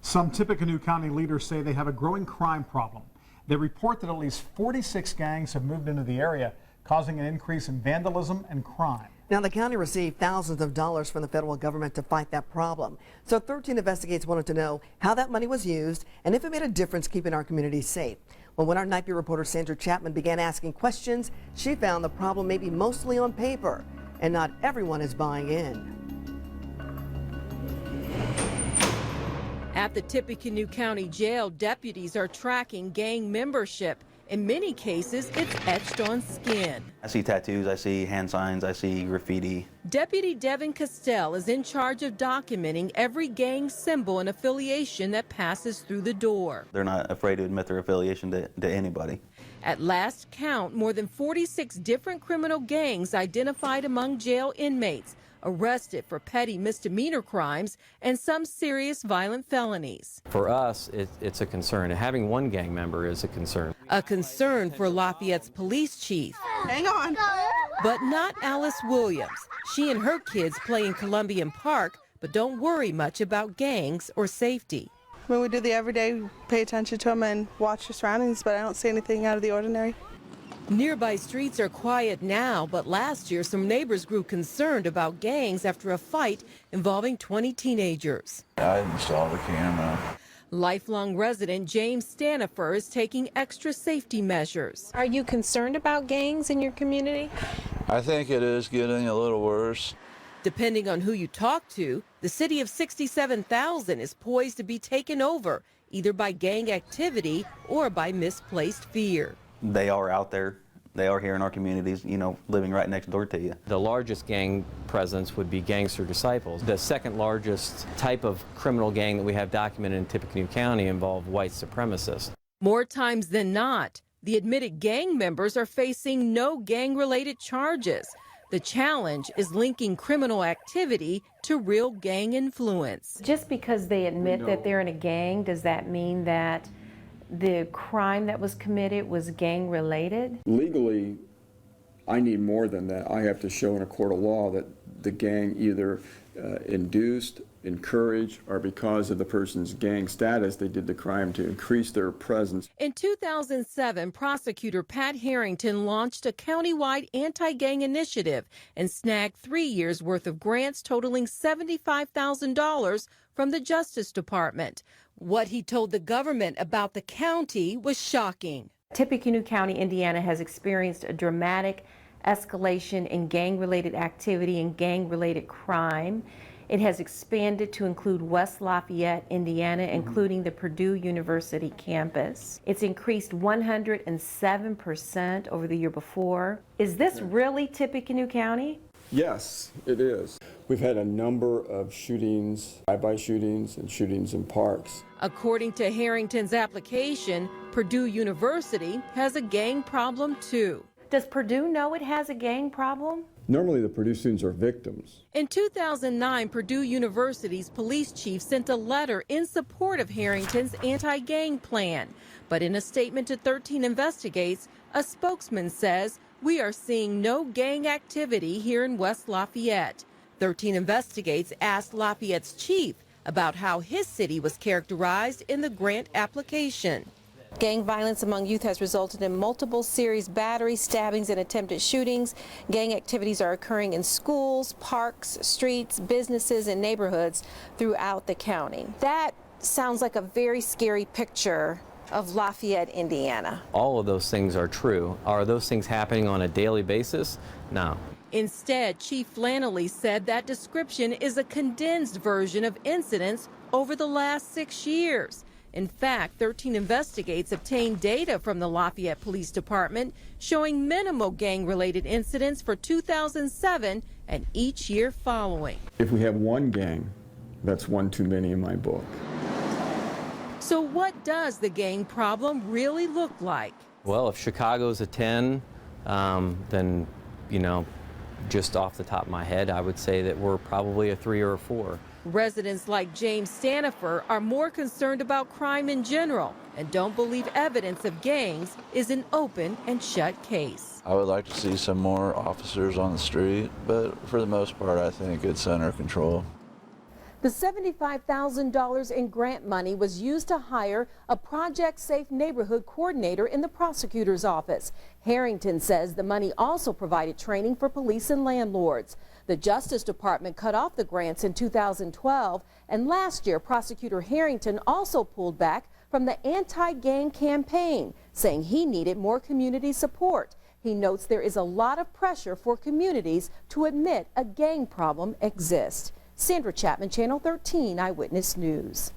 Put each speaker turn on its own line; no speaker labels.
Some Tippecanoe County leaders say they have a growing crime problem. They report that at least 46 gangs have moved into the area, causing an increase in vandalism and crime.
Now, the county received thousands of dollars from the federal government to fight that problem. So 13 Investigates wanted to know how that money was used and if it made a difference keeping our communities safe. Well, when our Night View reporter Sandra Chapman began asking questions, she found the problem may be mostly on paper and not everyone is buying in.
At the Tippecanoe County Jail, deputies are tracking gang membership. In many cases, it's etched on skin.
I see tattoos, I see hand signs, I see graffiti.
Deputy Devin Castell is in charge of documenting every gang symbol and affiliation that passes through the door.
They're not afraid to admit their affiliation to anybody.
At last count, more than 46 different criminal gangs identified among jail inmates, arrested for petty misdemeanor crimes and some serious violent felonies.
For us, it's a concern. Having one gang member is a concern.
A concern for Lafayette's police chief.
Hang on.
But not Alice Williams. She and her kids play in Columbian Park, but don't worry much about gangs or safety.
When we do the everyday, pay attention to them and watch your surroundings, but I don't see anything out of the ordinary.
Nearby streets are quiet now, but last year some neighbors grew concerned about gangs after a fight involving 20 teenagers.
I installed a camera.
Lifelong resident James Stanifer is taking extra safety measures.
Are you concerned about gangs in your community?
I think it is getting a little worse.
Depending on who you talk to, the city of 67,000 is poised to be taken over, either by gang activity or by misplaced fear.
They are out there. They are here in our communities, you know, living right next door to you.
The largest gang presence would be Gangster Disciples. The second largest type of criminal gang that we have documented in Tippecanoe County involve white supremacists.
More times than not, the admitted gang members are facing no gang-related charges. The challenge is linking criminal activity to real gang influence.
Just because they admit that they're in a gang, does that mean that the crime that was committed was gang related?
Legally, I need more than that. I have to show in a court of law that the gang either induced, encouraged, or because of the person's gang status, they did the crime to increase their presence.
In 2007, prosecutor Pat Harrington launched a countywide anti-gang initiative and snagged 3 years' worth of grants totaling $75,000 from the Justice Department. What he told the government about the county was shocking.
Tippecanoe County, Indiana has experienced a dramatic escalation in gang-related activity and gang-related crime. It has expanded to include West Lafayette, Indiana, including the Purdue University campus. It's increased 107% over the year before. Is this really Tippecanoe County?
Yes, it is. We've had a number of shootings, drive-by shootings, and shootings in parks.
According to Harrington's application, Purdue University has a gang problem too.
Does Purdue know it has a gang problem?
Normally the Purdue students are victims.
In 2009, Purdue University's police chief sent a letter in support of Harrington's anti-gang plan. But in a statement to 13 Investigates, a spokesman says, "We are seeing no gang activity here in West Lafayette." 13 Investigates asked Lafayette's chief about how his city was characterized in the grant application.
Gang violence among youth has resulted in multiple serious batteries, stabbings, and attempted shootings. Gang activities are occurring in schools, parks, streets, businesses, and neighborhoods throughout the county. That sounds like a very scary picture of Lafayette, Indiana.
All of those things are true. Are those things happening on a daily basis? No.
Instead, Chief Flannelly said that description is a condensed version of incidents over the last 6 years. In fact, 13 Investigates obtained data from the Lafayette Police Department showing minimal gang-related incidents for 2007 and each year following.
If we have one gang, that's one too many in my book.
So what does the gang problem really look like?
Well, if Chicago's a 10, then, you know, just off the top of my head, I would say that we're probably a 3 or a 4.
Residents like James Stanifer are more concerned about crime in general and don't believe evidence of gangs is an open and shut case.
I would like to see some more officers on the street, but for the most part, I think it's under control.
The $75,000 in grant money was used to hire a Project Safe Neighborhood coordinator in the prosecutor's office. Harrington says the money also provided training for police and landlords. The Justice Department cut off the grants in 2012, and last year Prosecutor Harrington also pulled back from the anti-gang campaign, saying he needed more community support. He notes there is a lot of pressure for communities to admit a gang problem exists. Sandra Chapman, Channel 13 Eyewitness News.